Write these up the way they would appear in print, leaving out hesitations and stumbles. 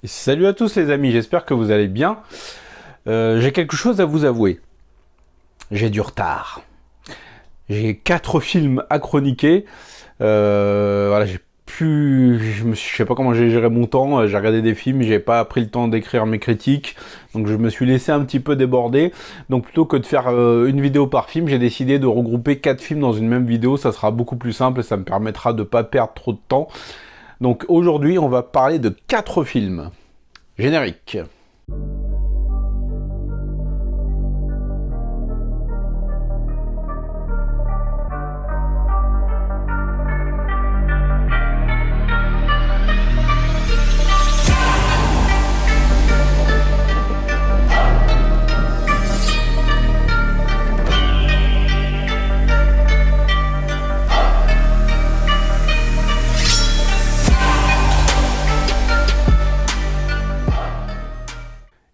Salut à tous les amis, j'espère que vous allez bien. J'ai quelque chose à vous avouer. J'ai du retard. J'ai 4 films à chroniquer. Voilà, je sais pas comment j'ai géré mon temps. J'ai regardé des films, j'ai pas pris le temps d'écrire mes critiques, donc je me suis laissé un petit peu déborder. Donc plutôt que de faire une vidéo par film, j'ai décidé de regrouper 4 films dans une même vidéo. Ça sera beaucoup plus simple et ça me permettra de pas perdre trop de temps. Donc aujourd'hui, on va parler de 4 films. Générique.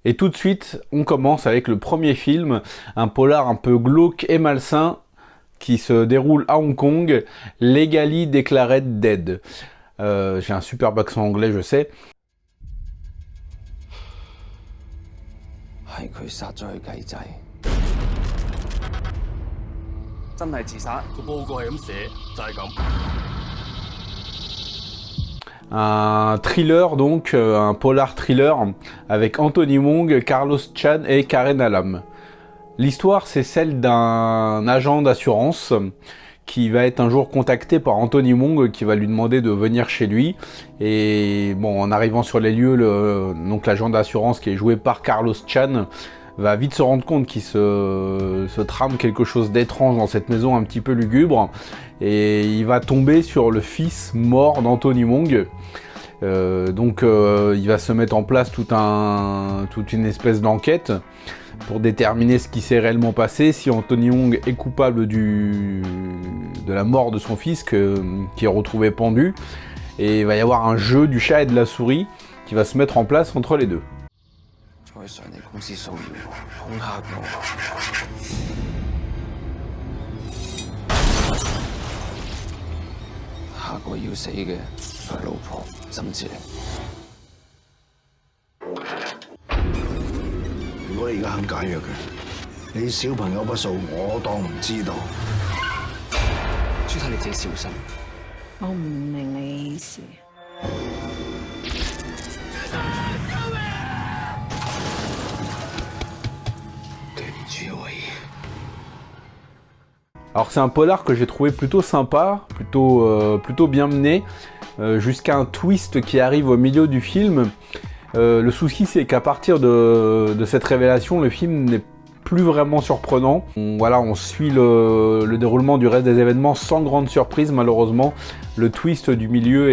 Et tout de suite, on commence avec le premier film, un polar un peu glauque et malsain qui se déroule à Hong Kong, Legally Declared Dead. J'ai un superbe accent anglais, je sais. 係佢殺咗佢繼仔，真係自殺。個報告係咁寫，就係咁。Un thriller donc, un polar thriller avec Anthony Wong, Carlos Chan et Karen Allam. L'histoire, c'est celle d'un agent d'assurance qui va être un jour contacté par Anthony Wong qui va lui demander de venir chez lui. Et bon, en arrivant sur les lieux, donc l'agent d'assurance qui est joué par Carlos Chan va vite se rendre compte qu'il se trame quelque chose d'étrange dans cette maison un petit peu lugubre. Et il va tomber sur le fils mort d'Anthony Wong. Il va se mettre en place toute une espèce d'enquête pour déterminer ce qui s'est réellement passé, si Anthony Wong est coupable de la mort de son fils qui est retrouvé pendu. Et il va y avoir un jeu du chat et de la souris qui va se mettre en place entre les deux. 再上嚟公司騷擾我，恐嚇我。下個要死嘅係老婆甚至你。如果你而家肯解約嘅，你小朋友筆數我當唔知道。朱太你自己小心。我唔明你意思。對唔住我。Alors c'est un polar que j'ai trouvé plutôt sympa, plutôt bien mené, jusqu'à un twist qui arrive au milieu du film. Le souci c'est qu'à partir de cette révélation, le film n'est plus vraiment surprenant. On suit le déroulement du reste des événements sans grande surprise malheureusement. Le twist du milieu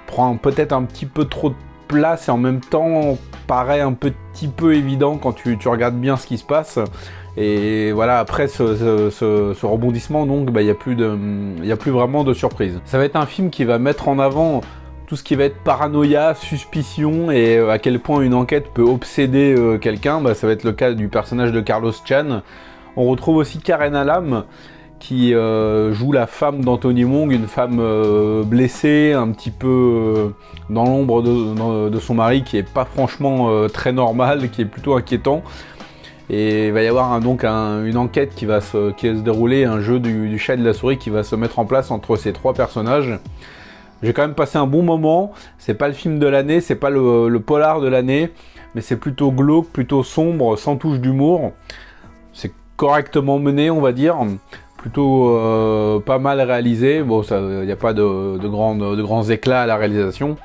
prend peut-être un petit peu trop de place et en même temps paraît un petit peu évident quand tu regardes bien ce qui se passe. Et voilà, après ce rebondissement, donc, il n'y a plus vraiment de surprise. Ça va être un film qui va mettre en avant tout ce qui va être paranoïa, suspicion et à quel point une enquête peut obséder quelqu'un. Ça va être le cas du personnage de Carlos Chan. On retrouve aussi Karen Allam qui joue la femme d'Anthony Wong, une femme blessée, un petit peu dans l'ombre de son mari, qui est pas franchement très normal, qui est plutôt inquiétant. Et il va y avoir une enquête qui va se dérouler, un jeu du chat et de la souris qui va se mettre en place entre ces 3 personnages. J'ai quand même passé un bon moment, c'est pas le film de l'année, c'est pas le polar de l'année, mais c'est plutôt glauque, plutôt sombre, sans touche d'humour. C'est correctement mené, on va dire, plutôt pas mal réalisé. Bon, il n'y a pas de grands éclats à la réalisation.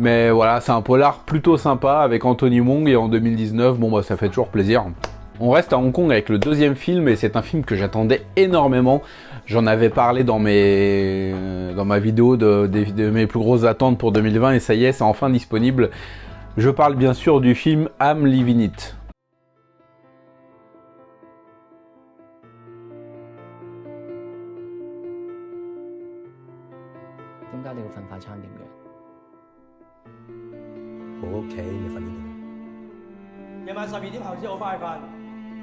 Mais voilà, c'est un polar plutôt sympa avec Anthony Wong et en 2019, ça fait toujours plaisir. On reste à Hong Kong avec le deuxième film et c'est un film que j'attendais énormément. J'en avais parlé dans ma vidéo de mes plus grosses attentes pour 2020 et ça y est, c'est enfin disponible. Je parle bien sûr du film I'm Leaving It. Pourquoi tu veux瞓快餐店嘅？我屋企你瞓呢度。夜晚12點後先好翻去瞓，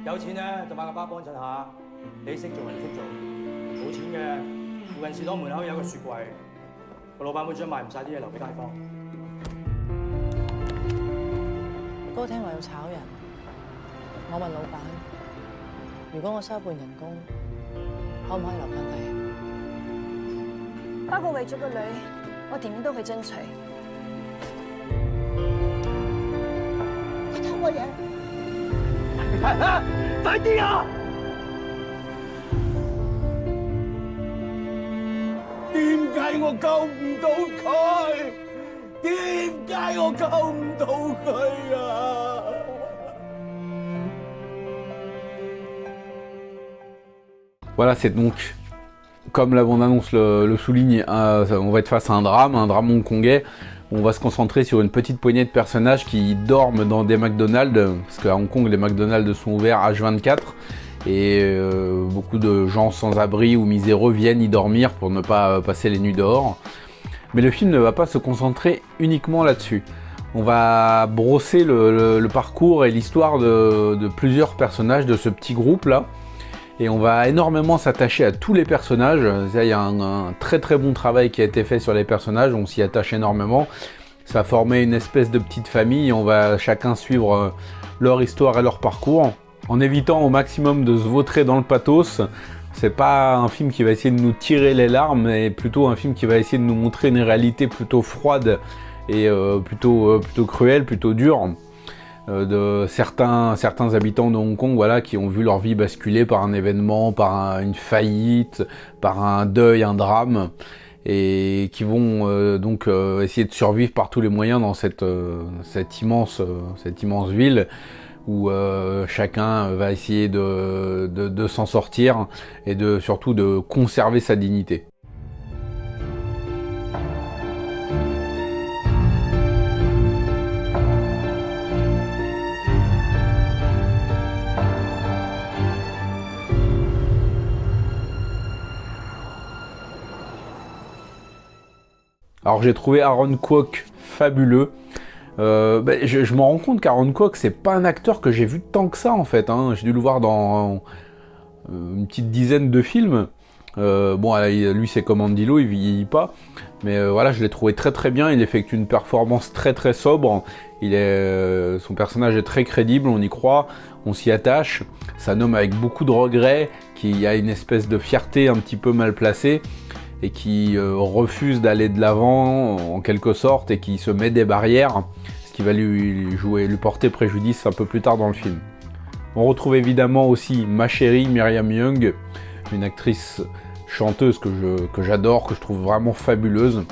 有錢咧就買個包幫襯下。你識做人識做，冇錢嘅附近士多門口有個雪櫃，個老闆會將賣唔晒啲嘢留俾街坊。好聽話要炒人，我問老闆，如果我收一半人工，可唔可以留翻低？不過為咗個女，我點都去爭取。佢偷我嘢！你睇下，快啲啊！點解我救唔到佢？點解我救唔到佢啊？Voilà, c'est donc, comme la bande-annonce le souligne, on va être face à un drame hongkongais. On va se concentrer sur une petite poignée de personnages qui dorment dans des McDonald's, parce qu'à Hong Kong, les McDonald's sont ouverts H24, et beaucoup de gens sans abri ou miséreux viennent y dormir pour ne pas passer les nuits dehors. Mais le film ne va pas se concentrer uniquement là-dessus. On va brosser le parcours et l'histoire de plusieurs personnages de ce petit groupe-là. Et on va énormément s'attacher à tous les personnages. Il y a un très très bon travail qui a été fait sur les personnages, on s'y attache énormément. Ça a formé une espèce de petite famille, on va chacun suivre leur histoire et leur parcours, en évitant au maximum de se vautrer dans le pathos. C'est pas un film qui va essayer de nous tirer les larmes, mais plutôt un film qui va essayer de nous montrer une réalité plutôt froide et plutôt cruelle, plutôt dure. De certains habitants de Hong Kong, voilà, qui ont vu leur vie basculer par un événement, par une faillite, par un deuil, un drame, et qui vont donc essayer de survivre par tous les moyens dans cette immense ville où chacun va essayer de s'en sortir et surtout de conserver sa dignité. Alors j'ai trouvé Aaron Kwok fabuleux. Je me rends compte qu'Aaron Kwok, c'est pas un acteur que j'ai vu tant que ça en fait. Hein. J'ai dû le voir dans une petite dizaine de films. Lui c'est comme Andilo, il vieillit pas. Mais voilà, je l'ai trouvé très très bien. Il effectue une performance très très sobre. Son personnage est très crédible, on y croit, on s'y attache. C'est un homme avec beaucoup de regrets, qui a une espèce de fierté un petit peu mal placée, et qui refuse d'aller de l'avant en quelque sorte, et qui se met des barrières, ce qui va lui porter préjudice un peu plus tard dans le film. On retrouve évidemment aussi ma chérie Myriam Young, une actrice chanteuse que j'adore, que je trouve vraiment fabuleuse.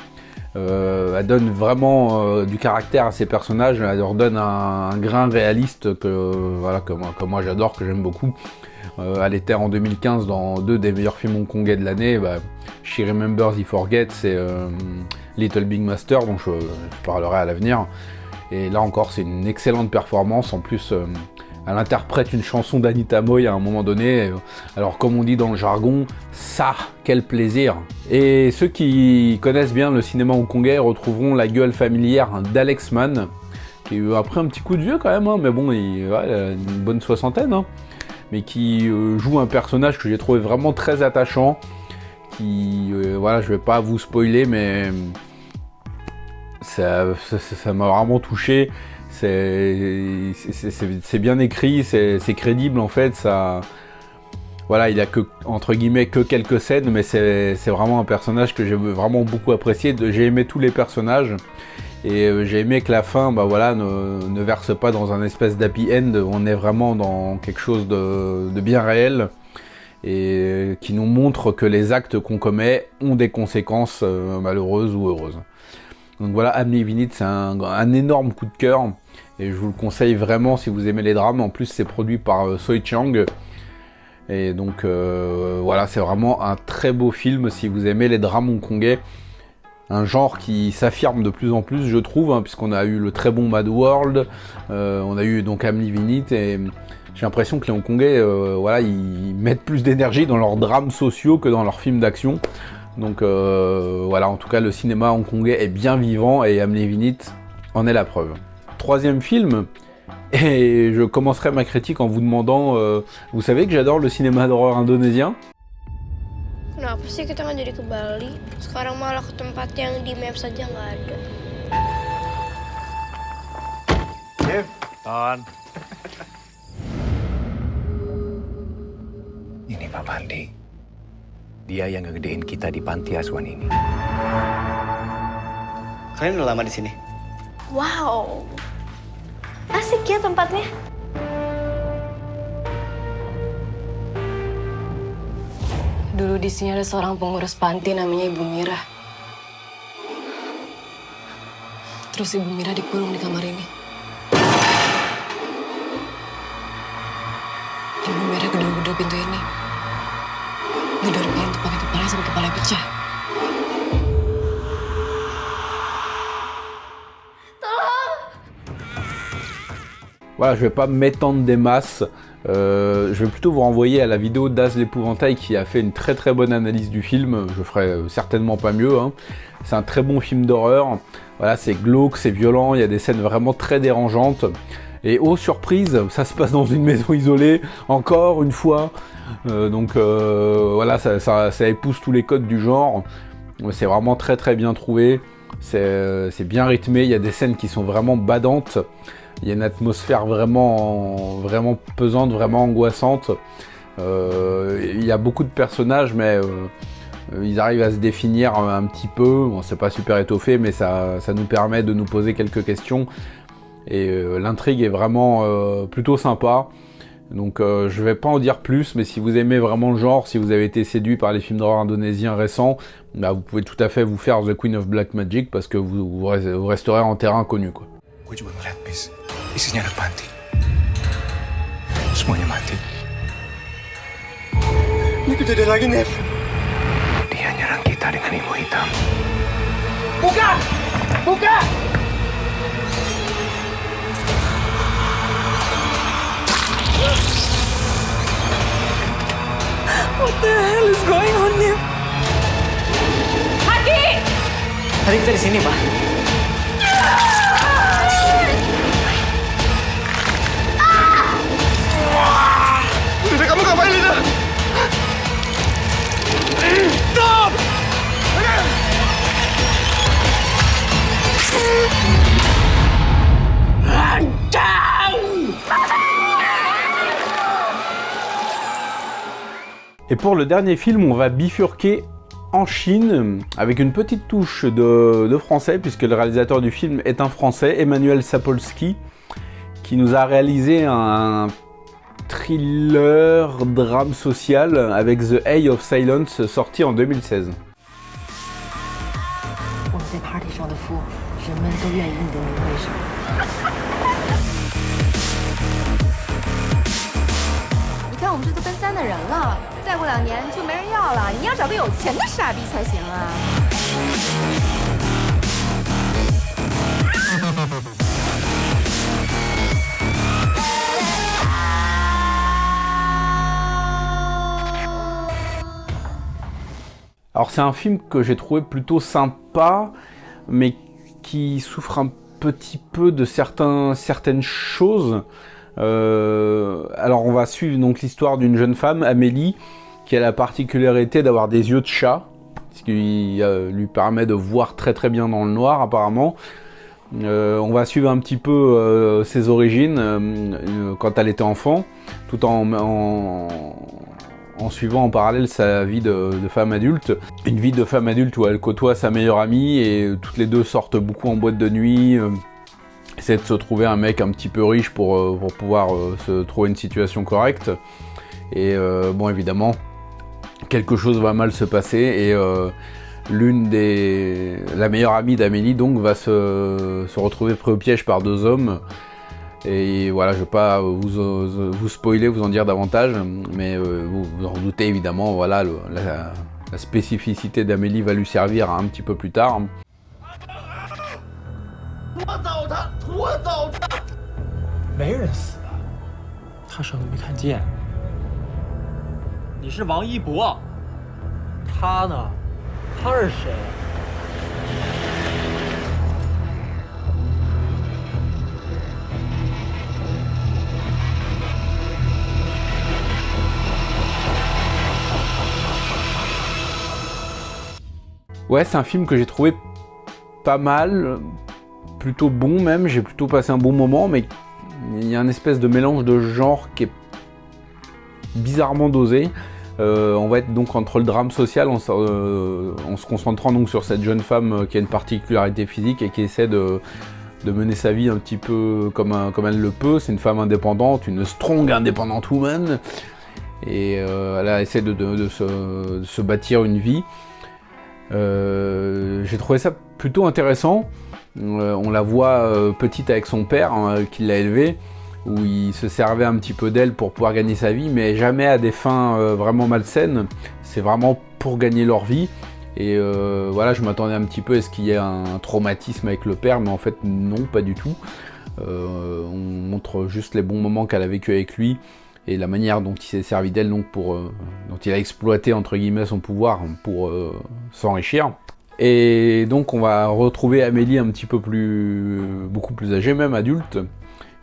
Elle donne vraiment du caractère à ses personnages, elle leur donne un grain réaliste que moi j'adore, que j'aime beaucoup. Elle était en 2015 dans 2 des meilleurs films hongkongais de l'année, She Remembers, He Forgets et Little Big Master, dont je parlerai à l'avenir. Et là encore, c'est une excellente performance. En plus, elle interprète une chanson d'Anita Moy à un moment donné. Alors, comme on dit dans le jargon, ça, quel plaisir! Et ceux qui connaissent bien le cinéma hongkongais retrouveront la gueule familière d'Alex Mann, qui a pris un petit coup de vieux quand même, hein, mais bon, il a une bonne soixantaine, hein, mais qui joue un personnage que j'ai trouvé vraiment très attachant. Je vais pas vous spoiler, mais ça m'a vraiment touché. C'est bien écrit, c'est crédible en fait. Voilà, il a entre guillemets que quelques scènes, mais c'est vraiment un personnage que j'ai vraiment beaucoup apprécié. J'ai aimé tous les personnages, et j'ai aimé que la fin, ne verse pas dans un espèce d'happy end. On est vraiment dans quelque chose de bien réel, et qui nous montre que les actes qu'on commet ont des conséquences malheureuses ou heureuses. Donc voilà, I'm Leaving It, c'est un énorme coup de cœur, et je vous le conseille vraiment si vous aimez les drames. En plus, c'est produit par Soi Chiang, et donc voilà, c'est vraiment un très beau film si vous aimez les drames hongkongais. Un genre qui s'affirme de plus en plus, je trouve, hein, puisqu'on a eu le très bon Mad World, on a eu donc I'm Leaving It, et j'ai l'impression que les Hongkongais, ils mettent plus d'énergie dans leurs drames sociaux que dans leurs films d'action. Donc en tout cas, le cinéma hongkongais est bien vivant, et I'm Leaving It en est la preuve. Troisième film, et je commencerai ma critique en vous demandant, vous savez que j'adore le cinéma d'horreur indonésien? Kenapa sih kita nggak jadi ke Bali? Sekarang malah ke tempat yang di map saja nggak ada. Dev, Ton. Ini Pak Pandi. Dia yang ngegedein kita di panti asuhan ini. Kalian udah lama di sini? Wow, asik ya tempatnya. Dulu di sini ada seorang pengurus panti namanya Ibu Mira. Terus Ibu Mira dikurung di kamar ini. Ibu Mira gedor-gedor pintu ini. Gedor pintu pakai kepala sampai kepala pecah. Voilà, je vais pas m'étendre des masses. Je vais plutôt vous renvoyer à la vidéo d'Az l'Épouvantail qui a fait une très très bonne analyse du film. Je ferai certainement pas mieux, hein. C'est un très bon film d'horreur. Voilà, c'est glauque, c'est violent, il y a des scènes vraiment très dérangeantes. Et oh surprise, ça se passe dans une maison isolée, encore une fois. Voilà, ça épouse tous les codes du genre. C'est vraiment très très bien trouvé. C'est bien rythmé, il y a des scènes qui sont vraiment badantes. Il y a une atmosphère vraiment pesante, vraiment angoissante. Il y a beaucoup de personnages, mais ils arrivent à se définir un petit peu. Bon, c'est pas super étoffé, mais ça nous permet de nous poser quelques questions. Et l'intrigue est vraiment plutôt sympa. Donc je vais pas en dire plus, mais si vous aimez vraiment le genre, si vous avez été séduit par les films d'horreur indonésiens récents, bah, vous pouvez tout à fait vous faire The Queen of Black Magic parce que vous resterez en terrain inconnu, quoi. Gue juga ngeliat bis, isinya anak panti. Semuanya mati. Ini kejadian lagi, Nev. Dia nyerang kita dengan ilmu hitam. Buka! Buka! What the hell is going on here? Tadi kita di sini, Pak. Lina, kamu ngapain, Lina? Stop! Et pour le dernier film, on va bifurquer en Chine avec une petite touche de français puisque le réalisateur du film est un Français, Emmanuel Sapolsky, qui nous a réalisé un thriller drame social avec The Eye of Silence sorti en 2016. 我在 party 上的服务，人们都愿意应得名为什么？你看我们这都奔3的人了，再过2年就没人要了。你要找个有钱的傻逼才行啊！ Alors c'est un film que j'ai trouvé plutôt sympa, mais qui souffre un petit peu de certaines choses. Alors on va suivre donc l'histoire d'une jeune femme, Amélie, qui a la particularité d'avoir des yeux de chat, ce qui lui permet de voir très très bien dans le noir apparemment. On va suivre un petit peu ses origines quand elle était enfant, tout en suivant en parallèle sa vie de femme adulte. Une vie de femme adulte où elle côtoie sa meilleure amie et toutes les deux sortent beaucoup en boîte de nuit, essaient de se trouver un mec un petit peu riche pour pouvoir se trouver une situation correcte. Et bon évidemment, quelque chose va mal se passer et la meilleure amie d'Amélie donc va se retrouver pris au piège par 2 hommes. Et voilà, je ne vais pas vous spoiler, vous en dire davantage, mais vous en doutez évidemment, voilà, la spécificité d'Amélie va lui servir un petit peu plus tard. 没人死啊，他什么都没看见。你是王一博，他呢？他是谁？ Ouais, c'est un film que j'ai trouvé pas mal, plutôt bon même, j'ai plutôt passé un bon moment, mais il y a un espèce de mélange de genres qui est bizarrement dosé. On va être donc entre le drame social en se concentrant donc sur cette jeune femme qui a une particularité physique et qui essaie de mener sa vie un petit peu comme elle le peut. C'est une femme indépendante, une strong independent woman, et elle essaie de se bâtir une vie. J'ai trouvé ça plutôt intéressant. On la voit petite avec son père qui l'a élevée, où il se servait un petit peu d'elle pour pouvoir gagner sa vie, mais jamais à des fins vraiment malsaines. C'est vraiment pour gagner leur vie. Et voilà, je m'attendais un petit peu à ce qu'il y ait un traumatisme avec le père, mais en fait non, pas du tout. On montre juste les bons moments qu'elle a vécu avec lui et la manière dont il s'est servi d'elle, donc dont il a exploité entre guillemets son pouvoir pour s'enrichir. Et donc on va retrouver Amélie un petit peu beaucoup plus âgée, même adulte,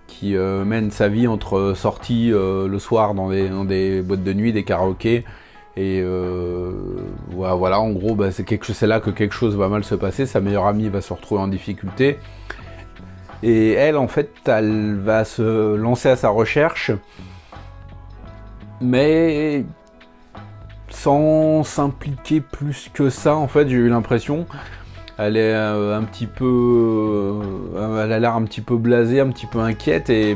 qui mène sa vie entre sorties le soir dans des boîtes de nuit, des karaokés, et voilà, en gros c'est là que quelque chose va mal se passer. Sa meilleure amie va se retrouver en difficulté, et elle en fait elle va se lancer à sa recherche, mais sans s'impliquer plus que ça. En fait, j'ai eu l'impression, elle est un petit peu, elle a l'air un petit peu blasée, un petit peu inquiète, et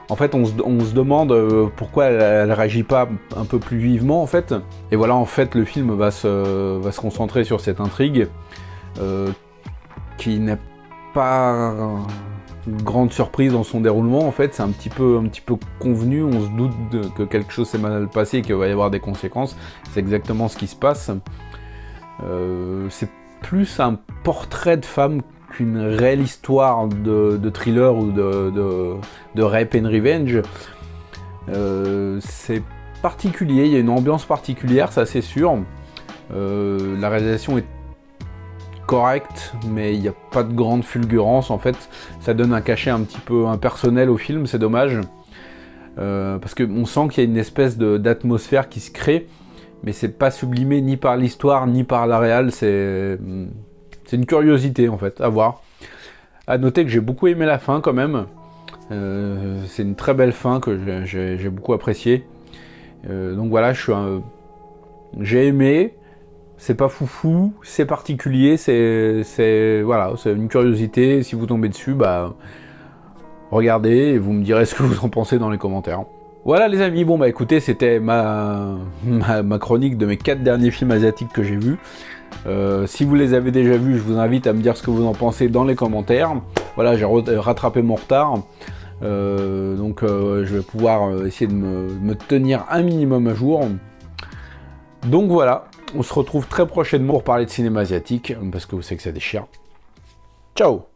en fait on se demande pourquoi elle réagit pas un peu plus vivement en fait. Et voilà, en fait le film va se concentrer sur cette intrigue qui n'est pas une grande surprise dans son déroulement. En fait, c'est un petit peu convenu. On se doute que quelque chose s'est mal passé et qu'il va y avoir des conséquences. C'est exactement ce qui se passe. C'est plus un portrait de femme qu'une réelle histoire de thriller ou de rape and revenge. C'est particulier, il y a une ambiance particulière, ça c'est sûr. La réalisation est correcte, mais il n'y a pas de grande fulgurance. En fait, ça donne un cachet un petit peu impersonnel au film, c'est dommage. Parce qu'on sent qu'il y a une espèce d'atmosphère qui se crée, mais c'est pas sublimé ni par l'histoire ni par la réal. C'est une curiosité en fait, à voir. À noter que j'ai beaucoup aimé la fin quand même. C'est une très belle fin que j'ai beaucoup appréciée. Donc voilà, j'ai aimé. C'est pas foufou, c'est particulier, c'est une curiosité. Si vous tombez dessus, regardez et vous me direz ce que vous en pensez dans les commentaires. Voilà les amis, bon écoutez, c'était ma chronique de mes 4 derniers films asiatiques que j'ai vus. Si vous les avez déjà vus, je vous invite à me dire ce que vous en pensez dans les commentaires. Voilà, j'ai rattrapé mon retard. Donc je vais pouvoir essayer de me tenir un minimum à jour. Donc voilà, on se retrouve très prochainement pour parler de cinéma asiatique, parce que vous savez que ça déchire. Ciao!